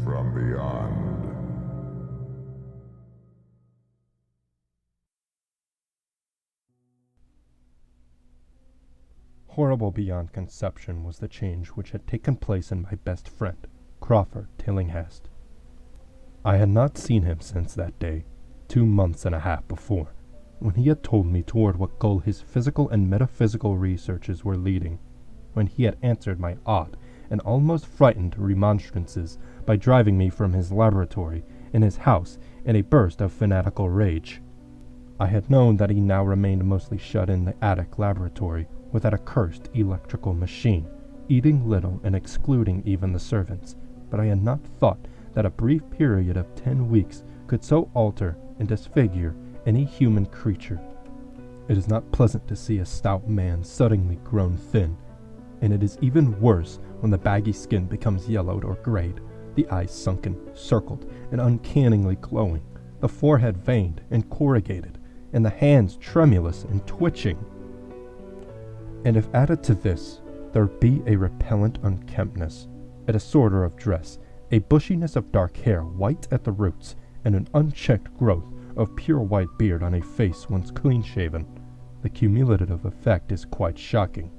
from beyond. Horrible beyond conception was the change which had taken place in my best friend, Crawford Tillinghast. I had not seen him since that day, 2 months and a half before, when he had told me toward what goal his physical and metaphysical researches were leading, when he had answered my odd and almost frightened remonstrances by driving me from his laboratory in his house in a burst of fanatical rage. I had known that he now remained mostly shut in the attic laboratory with that accursed electrical machine, eating little and excluding even the servants, but I had not thought that a brief period of 10 weeks could so alter and disfigure any human creature. It is not pleasant to see a stout man suddenly grown thin, and it is even worse when the baggy skin becomes yellowed or grayed, the eyes sunken, circled, and uncannily glowing, the forehead veined and corrugated, and the hands tremulous and twitching. And if added to this, there be a repellent unkemptness, a disorder of dress, a bushiness of dark hair white at the roots, and an unchecked growth of pure white beard on a face once clean-shaven, the cumulative effect is quite shocking.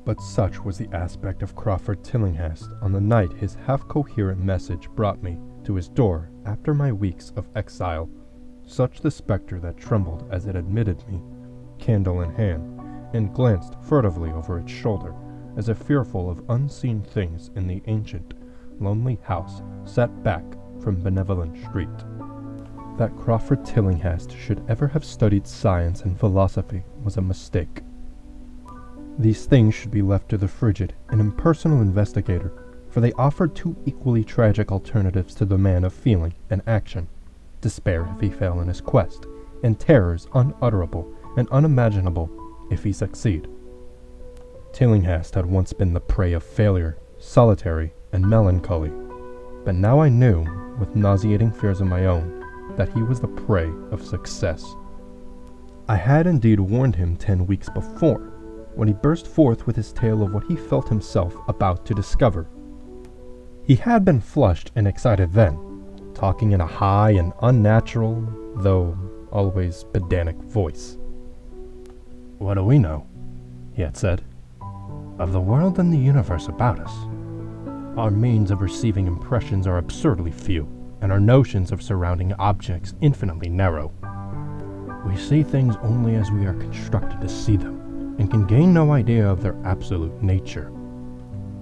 But such was the aspect of Crawford Tillinghast on the night his half-coherent message brought me to his door after my weeks of exile, such the spectre that trembled as it admitted me, candle in hand, and glanced furtively over its shoulder, as if fearful of unseen things in the ancient, lonely house set back from Benevolent Street. That Crawford Tillinghast should ever have studied science and philosophy was a mistake. These things should be left to the frigid and impersonal investigator, for they offered 2 equally tragic alternatives to the man of feeling and action: despair if he fail in his quest, and terrors unutterable and unimaginable if he succeed. Tillinghast had once been the prey of failure, solitary and melancholy, but now I knew, with nauseating fears of my own, that he was the prey of success. I had indeed warned him 10 weeks before, when he burst forth with his tale of what he felt himself about to discover. He had been flushed and excited then, talking in a high and unnatural, though always pedantic voice. "What do we know," he had said, "of the world and the universe about us? Our means of receiving impressions are absurdly few, and our notions of surrounding objects infinitely narrow. We see things only as we are constructed to see them, and can gain no idea of their absolute nature.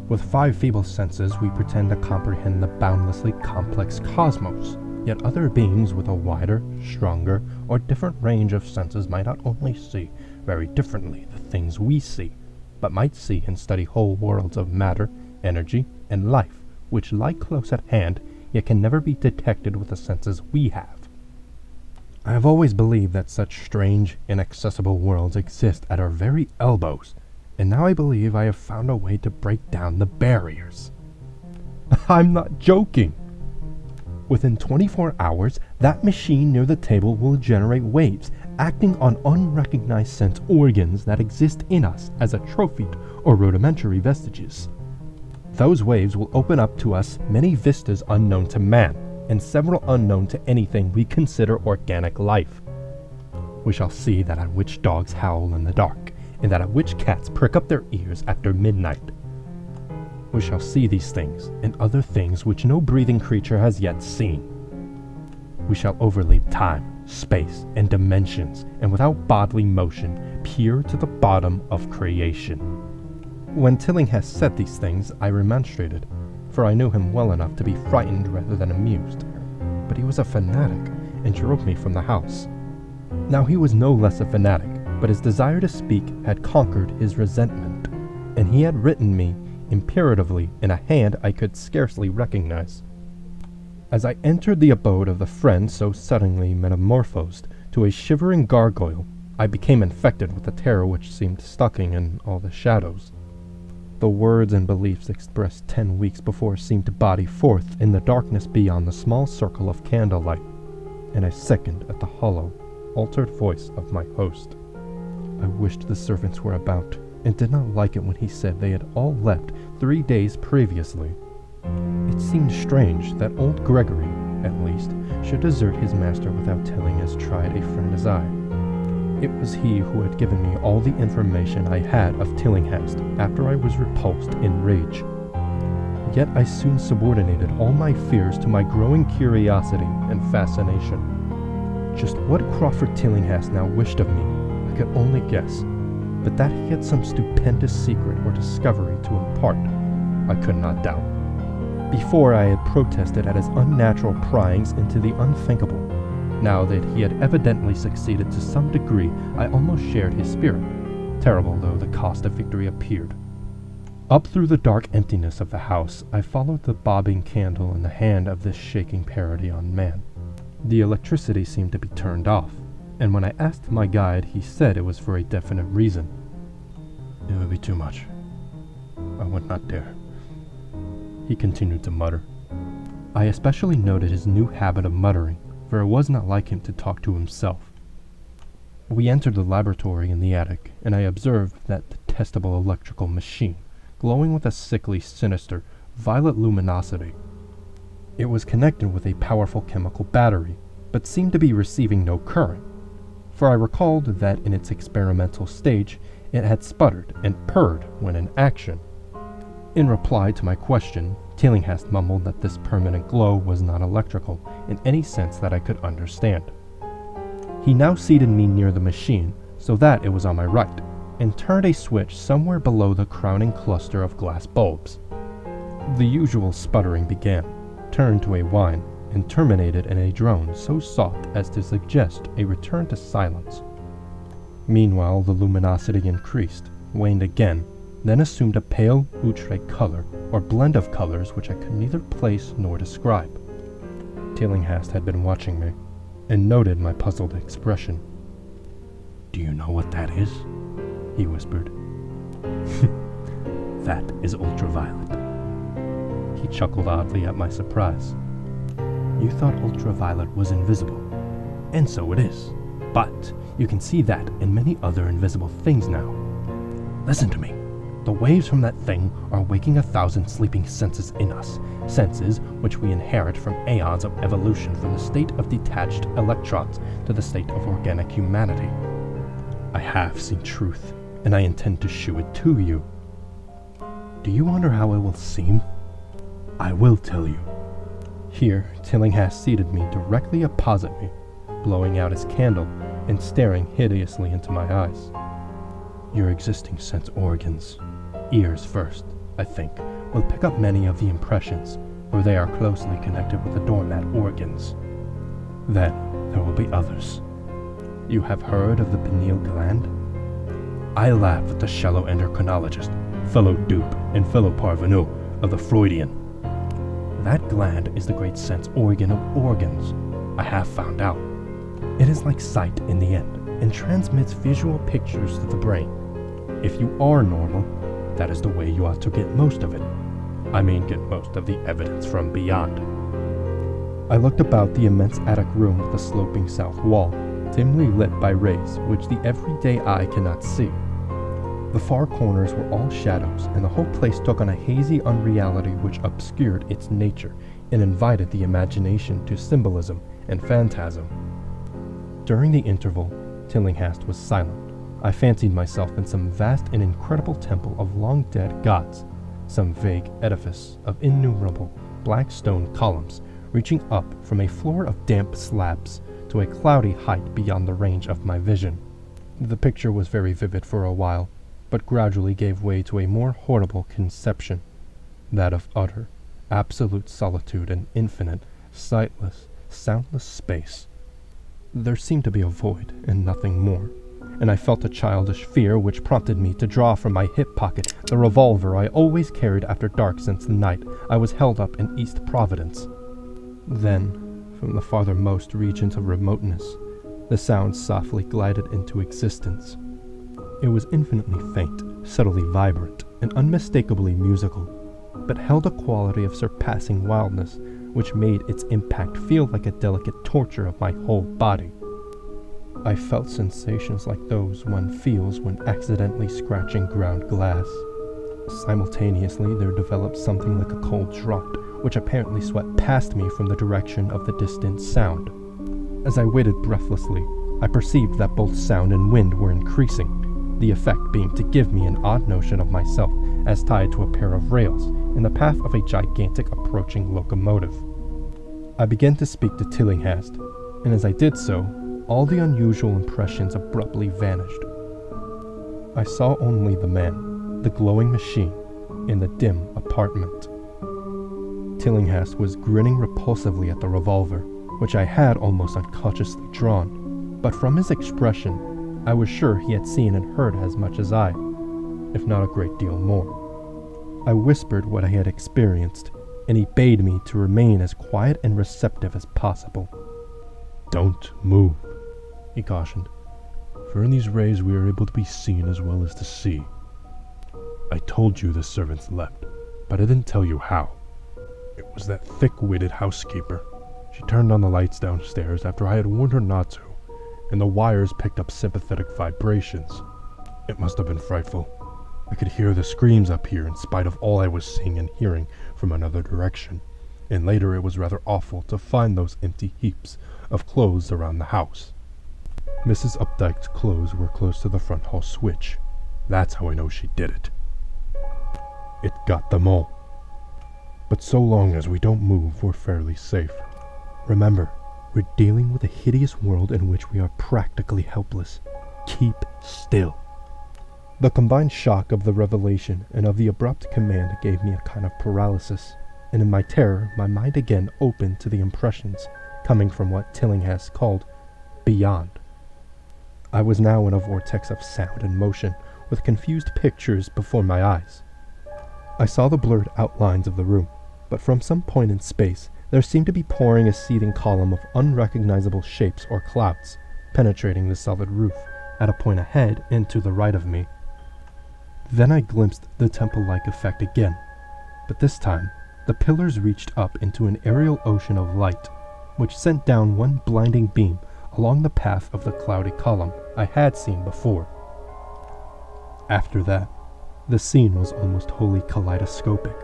With 5 feeble senses we pretend to comprehend the boundlessly complex cosmos, yet other beings with a wider, stronger, or different range of senses might not only see very differently the things we see, but might see and study whole worlds of matter, energy, and life, which lie close at hand, yet can never be detected with the senses we have. I have always believed that such strange, inaccessible worlds exist at our very elbows, and now I believe I have found a way to break down the barriers. I'm not joking. Within 24 hours, that machine near the table will generate waves, acting on unrecognized sense organs that exist in us as atrophied or rudimentary vestiges. Those waves will open up to us many vistas unknown to man, and several unknown to anything we consider organic life. We shall see that at which dogs howl in the dark, and that at which cats prick up their ears after midnight. We shall see these things, and other things which no breathing creature has yet seen. We shall overleap time, space, and dimensions, and without bodily motion, peer to the bottom of creation. When Tillinghast said these things, I remonstrated, for I knew him well enough to be frightened rather than amused. But he was a fanatic, and drove me from the house. Now he was no less a fanatic, but his desire to speak had conquered his resentment, and he had written me imperatively in a hand I could scarcely recognize. As I entered the abode of the friend so suddenly metamorphosed to a shivering gargoyle, I became infected with the terror which seemed stalking in all the shadows. The words and beliefs expressed 10 weeks before seemed to body forth in the darkness beyond the small circle of candlelight, and I sickened at the hollow, altered voice of my host. I wished the servants were about, and did not like it when he said they had all left 3 days previously. It seemed strange that old Gregory, at least, should desert his master without telling his tried a friend as I. It was he who had given me all the information I had of Tillinghast after I was repulsed in rage. Yet I soon subordinated all my fears to my growing curiosity and fascination. Just what Crawford Tillinghast now wished of me, I could only guess, but that he had some stupendous secret or discovery to impart, I could not doubt. Before I had protested at his unnatural pryings into the unthinkable. Now that he had evidently succeeded to some degree, I almost shared his spirit, terrible though the cost of victory appeared. Up through the dark emptiness of the house, I followed the bobbing candle in the hand of this shaking parody on man. The electricity seemed to be turned off, and when I asked my guide, he said it was for a definite reason. It would be too much. I would not dare. He continued to mutter. I especially noted his new habit of muttering, for it was not like him to talk to himself. We entered the laboratory in the attic, and I observed that detestable electrical machine, glowing with a sickly, sinister, violet luminosity. It was connected with a powerful chemical battery, but seemed to be receiving no current, for I recalled that in its experimental stage it had sputtered and purred when in action. In reply to my question, Tillinghast mumbled that this permanent glow was not electrical in any sense that I could understand. He now seated me near the machine so that it was on my right, and turned a switch somewhere below the crowning cluster of glass bulbs. The usual sputtering began, turned to a whine, and terminated in a drone so soft as to suggest a return to silence. Meanwhile, the luminosity increased, waned again, then assumed a pale outre color, or blend of colors which I could neither place nor describe. Tillinghast had been watching me, and noted my puzzled expression. "Do you know what that is?" he whispered. "That is ultraviolet." He chuckled oddly at my surprise. "You thought ultraviolet was invisible, and so it is. But you can see that and many other invisible things now. Listen to me. The waves from that thing are waking 1,000 sleeping senses in us, senses which we inherit from aeons of evolution from the state of detached electrons to the state of organic humanity. I have seen truth, and I intend to shew it to you. Do you wonder how it will seem? I will tell you." Here, Tillinghast seated me directly opposite me, blowing out his candle and staring hideously into my eyes. "Your existing sense organs, ears first, I think, will pick up many of the impressions, for they are closely connected with the doormat organs. Then there will be others. You have heard of the pineal gland? I laugh at the shallow endocrinologist, fellow dupe and fellow parvenu of the Freudian. That gland is the great sense organ of organs, I have found out. It is like sight in the end, and transmits visual pictures to the brain. If you are normal, that is the way you ought to get most of it. I mean, get most of the evidence from beyond." I looked about the immense attic room with the sloping south wall, dimly lit by rays which the everyday eye cannot see. The far corners were all shadows, and the whole place took on a hazy unreality which obscured its nature and invited the imagination to symbolism and phantasm. During the interval, Tillinghast was silent. I fancied myself in some vast and incredible temple of long-dead gods, some vague edifice of innumerable black stone columns reaching up from a floor of damp slabs to a cloudy height beyond the range of my vision. The picture was very vivid for a while, but gradually gave way to a more horrible conception, that of utter, absolute solitude and infinite, sightless, soundless space. There seemed to be a void and nothing more, and I felt a childish fear which prompted me to draw from my hip pocket the revolver I always carried after dark since the night I was held up in East Providence. Then, from the farthermost regions of remoteness, the sound softly glided into existence. It was infinitely faint, subtly vibrant, and unmistakably musical, but held a quality of surpassing wildness which made its impact feel like a delicate torture of my whole body. I felt sensations like those one feels when accidentally scratching ground glass. Simultaneously, there developed something like a cold draught, which apparently swept past me from the direction of the distant sound. As I waited breathlessly, I perceived that both sound and wind were increasing, the effect being to give me an odd notion of myself as tied to a pair of rails in the path of a gigantic approaching locomotive. I began to speak to Tillinghast, and as I did so, all the unusual impressions abruptly vanished. I saw only the man, the glowing machine, in the dim apartment. Tillinghast was grinning repulsively at the revolver, which I had almost unconsciously drawn, but from his expression, I was sure he had seen and heard as much as I, if not a great deal more. I whispered what I had experienced, and he bade me to remain as quiet and receptive as possible. "Don't move," he cautioned, "for in these rays we are able to be seen as well as to see. I told you the servants left, but I didn't tell you how. It was that thick-witted housekeeper. She turned on the lights downstairs after I had warned her not to, and the wires picked up sympathetic vibrations. It must have been frightful. I could hear the screams up here in spite of all I was seeing and hearing from another direction, and later it was rather awful to find those empty heaps of clothes around the house. Mrs. Updike's clothes were close to the front hall switch. That's how I know she did it. It got them all. But so long as we don't move, we're fairly safe. Remember, we're dealing with a hideous world in which we are practically helpless. Keep still." The combined shock of the revelation and of the abrupt command gave me a kind of paralysis, and in my terror my mind again opened to the impressions coming from what Tillinghast called beyond. I was now in a vortex of sound and motion, with confused pictures before my eyes. I saw the blurred outlines of the room, but from some point in space there seemed to be pouring a seething column of unrecognizable shapes or clouds, penetrating the solid roof at a point ahead and to the right of me. Then I glimpsed the temple-like effect again, but this time the pillars reached up into an aerial ocean of light, which sent down one blinding beam along the path of the cloudy column I had seen before. After that, the scene was almost wholly kaleidoscopic,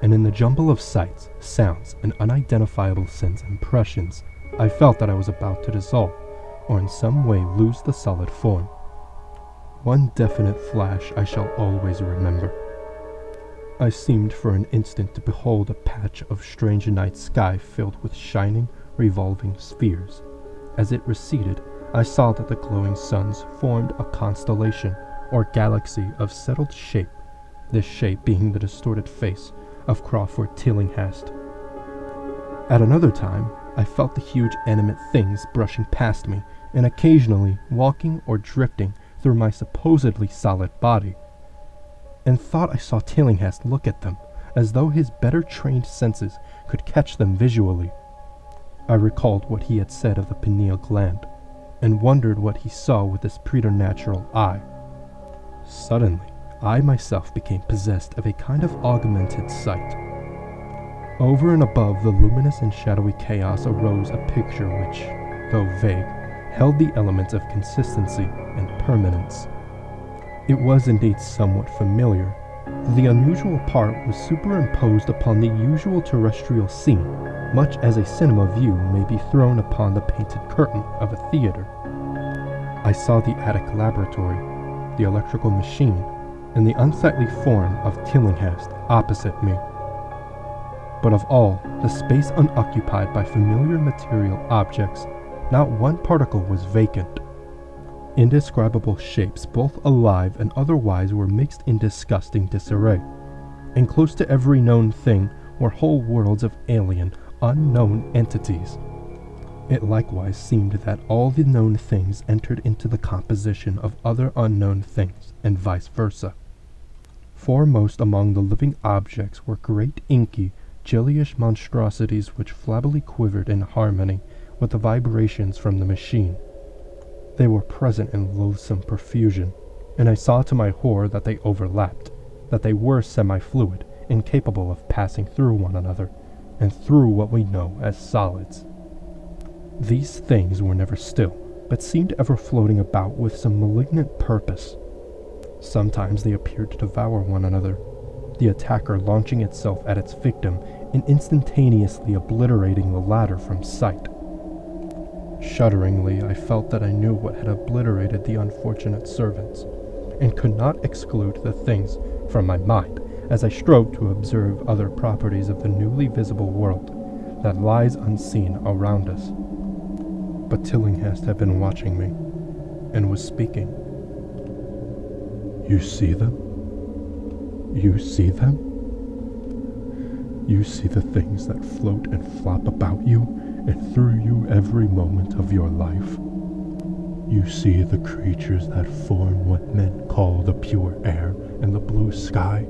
and in the jumble of sights, sounds, and unidentifiable sense impressions, I felt that I was about to dissolve, or in some way lose the solid form. One definite flash I shall always remember. I seemed for an instant to behold a patch of strange night sky filled with shining, revolving spheres. As it receded, I saw that the glowing suns formed a constellation, or galaxy of settled shape, this shape being the distorted face of Crawford Tillinghast. At another time, I felt the huge animate things brushing past me, and occasionally walking or drifting through my supposedly solid body, and thought I saw Tillinghast look at them, as though his better trained senses could catch them visually. I recalled what he had said of the pineal gland, and wondered what he saw with his preternatural eye. Suddenly, I myself became possessed of a kind of augmented sight. Over and above the luminous and shadowy chaos arose a picture which, though vague, held the elements of consistency and permanence. It was indeed somewhat familiar. The unusual part was superimposed upon the usual terrestrial scene, much as a cinema view may be thrown upon the painted curtain of a theater. I saw the attic laboratory, the electrical machine, and the unsightly form of Tillinghast opposite me. But of all the space unoccupied by familiar material objects, not one particle was vacant. Indescribable shapes, both alive and otherwise, were mixed in disgusting disarray, and close to every known thing were whole worlds of alien, unknown entities. It likewise seemed that all the known things entered into the composition of other unknown things, and vice versa. Foremost among the living objects were great inky, jellyish monstrosities which flabbily quivered in harmony with the vibrations from the machine. They were present in loathsome profusion, and I saw to my horror that they overlapped, that they were semi-fluid, incapable of passing through one another, and through what we know as solids. These things were never still, but seemed ever floating about with some malignant purpose. Sometimes they appeared to devour one another, the attacker launching itself at its victim and instantaneously obliterating the latter from sight. Shudderingly, I felt that I knew what had obliterated the unfortunate servants, and could not exclude the things from my mind as I strove to observe other properties of the newly visible world that lies unseen around us. But Tillinghast had been watching me, and was speaking. You see them? You see them? You see the things that float and flop about you and through you every moment of your life. You see the creatures that form what men call the pure air and the blue sky.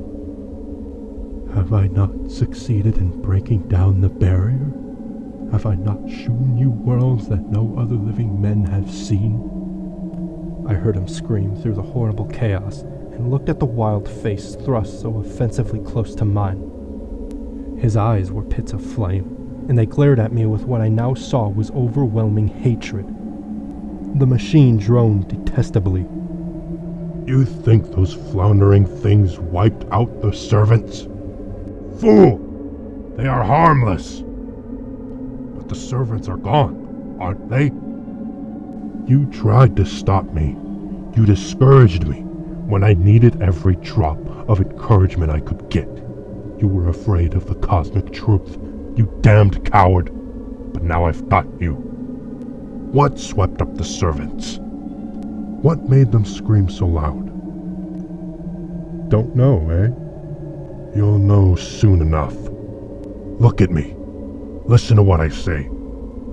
Have I not succeeded in breaking down the barrier? Have I not shown you worlds that no other living men have seen? I heard him scream through the horrible chaos and looked at the wild face thrust so offensively close to mine. His eyes were pits of flame, and they glared at me with what I now saw was overwhelming hatred. The machine droned detestably. You think those floundering things wiped out the servants? Fool! They are harmless! But the servants are gone, aren't they? You tried to stop me. You discouraged me when I needed every drop of encouragement I could get. You were afraid of the cosmic truth, you damned coward. But now I've got you. What swept up the servants? What made them scream so loud? Don't know, eh? You'll know soon enough. Look at me. Listen to what I say.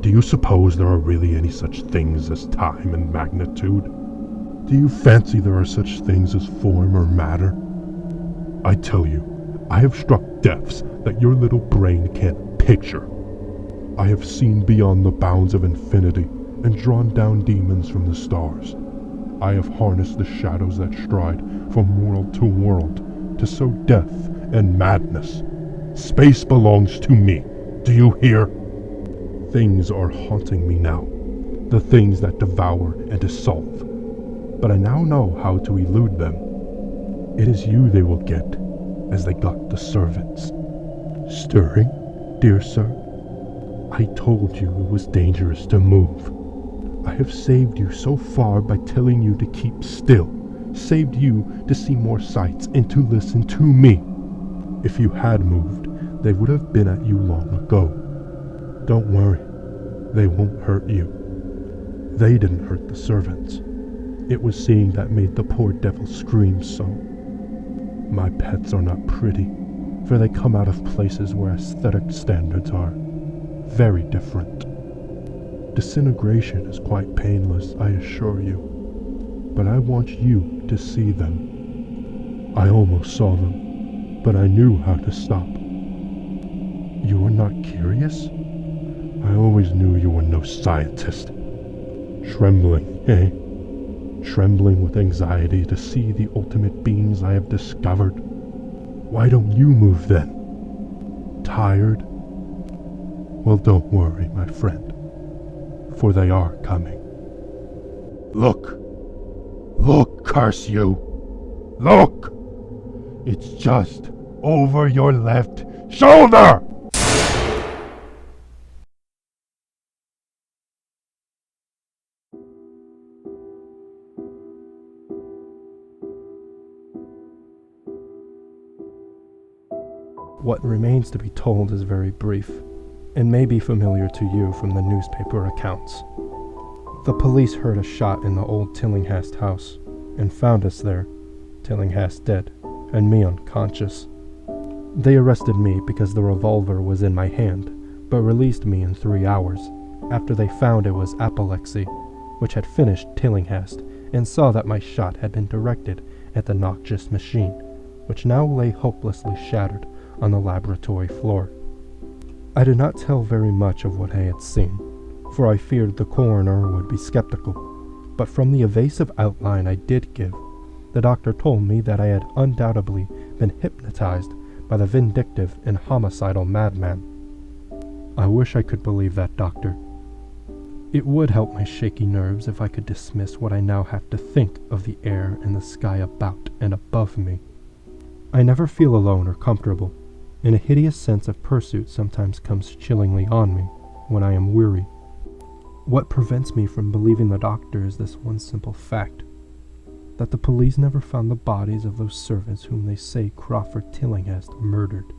Do you suppose there are really any such things as time and magnitude? Do you fancy there are such things as form or matter? I tell you, I have struck depths that your little brain can't picture. I have seen beyond the bounds of infinity and drawn down demons from the stars. I have harnessed the shadows that stride from world to world to sow death and madness. Space belongs to me. Do you hear? Things are haunting me now, the things that devour and dissolve. But I now know how to elude them. It is you they will get, as they got the servants. Stirring, dear sir? I told you it was dangerous to move. I have saved you so far by telling you to keep still, saved you to see more sights and to listen to me. If you had moved, they would have been at you long ago. Don't worry, they won't hurt you. They didn't hurt the servants. It was seeing that made the poor devil scream so. My pets are not pretty, for they come out of places where aesthetic standards are very different. Disintegration is quite painless, I assure you, but I want you to see them. I almost saw them, but I knew how to stop. You are not curious? I always knew you were no scientist. Trembling, eh? Trembling with anxiety to see the ultimate beings I have discovered. Why don't you move then? Tired? Well, don't worry, my friend, for they are coming. Look! Look, curse you! Look! It's just over your left shoulder! What remains to be told is very brief, and may be familiar to you from the newspaper accounts. The police heard a shot in the old Tillinghast house, and found us there, Tillinghast dead, and me unconscious. They arrested me because the revolver was in my hand, but released me in 3 hours, after they found it was apoplexy, which had finished Tillinghast, and saw that my shot had been directed at the noxious machine, which now lay hopelessly shattered on the laboratory floor. I did not tell very much of what I had seen, for I feared the coroner would be skeptical, but from the evasive outline I did give, the doctor told me that I had undoubtedly been hypnotized by the vindictive and homicidal madman. I wish I could believe that, doctor. It would help my shaky nerves if I could dismiss what I now have to think of the air and the sky about and above me. I never feel alone or comfortable, and a hideous sense of pursuit sometimes comes chillingly on me when I am weary. What prevents me from believing the doctor is this one simple fact, that the police never found the bodies of those servants whom they say Crawford Tillinghast murdered.